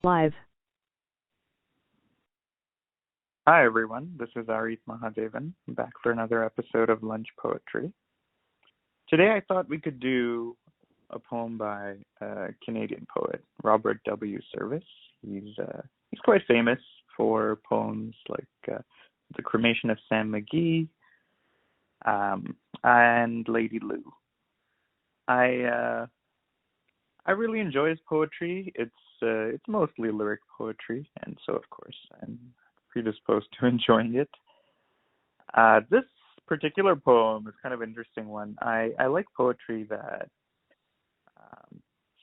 Live. Hi, everyone. This is Arif Mahadevan, back for another episode of Lunch Poetry. Today, I thought we could do a poem by a Canadian poet, Robert W. Service. He's quite famous for poems like The Cremation of Sam McGee and Lady Lou. I really enjoy his poetry. It's mostly lyric poetry, and so of course I'm predisposed to enjoying it. This particular poem is kind of an interesting one. I like poetry that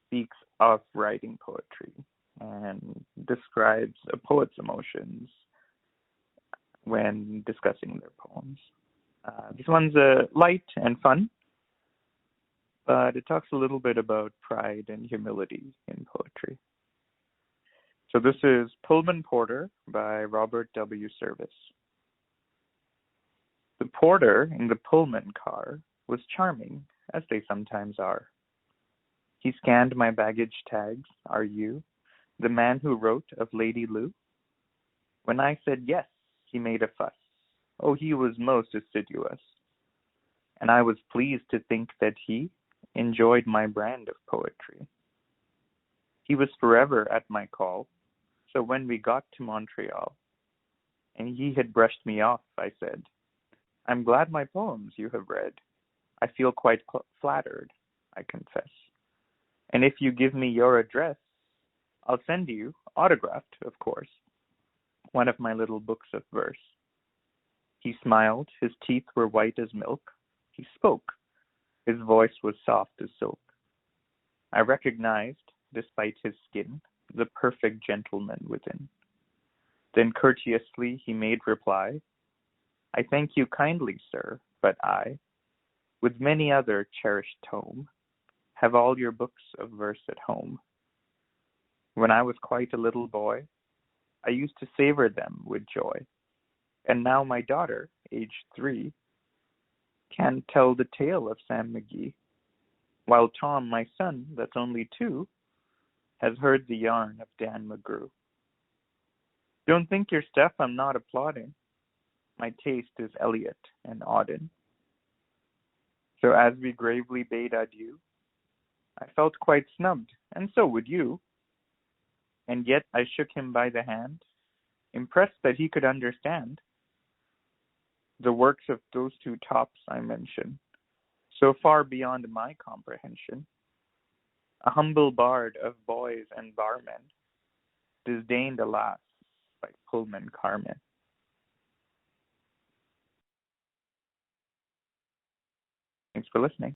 speaks of writing poetry and describes a poet's emotions when discussing their poems. This one's light and fun, but it talks a little bit about pride and humility in poetry. So this is Pullman Porter by Robert W. Service. The porter in the Pullman car was charming, as they sometimes are. He scanned my baggage tags. Are you the man who wrote of Lady Lou? When I said yes, he made a fuss. Oh, he was most assiduous. And I was pleased to think that he enjoyed my brand of poetry. He was forever at my call, so when we got to Montreal, and he had brushed me off, I said, I'm glad my poems you have read. I feel quite flattered, I confess. And if you give me your address, I'll send you, autographed, of course, one of my little books of verse. He smiled, his teeth were white as milk. He spoke, his voice was soft as silk. I recognized, despite his skin, the perfect gentleman within. Then courteously he made reply, I thank you kindly, sir, but I, with many other cherished tome, have all your books of verse at home. When I was quite a little boy, I used to savor them with joy. And now my daughter, aged 3, can tell the tale of Sam McGee, while Tom, my son, that's only 2, has heard the yarn of Dan McGrew. Don't think your stuff I'm not applauding. My taste is Eliot and Auden. So as we gravely bade adieu, I felt quite snubbed, and so would you. And yet I shook him by the hand, impressed that he could understand the works of those 2 tops I mention, so far beyond my comprehension. A humble bard of boys and barmen, disdained, alas, by Pullman carmen. Thanks for listening.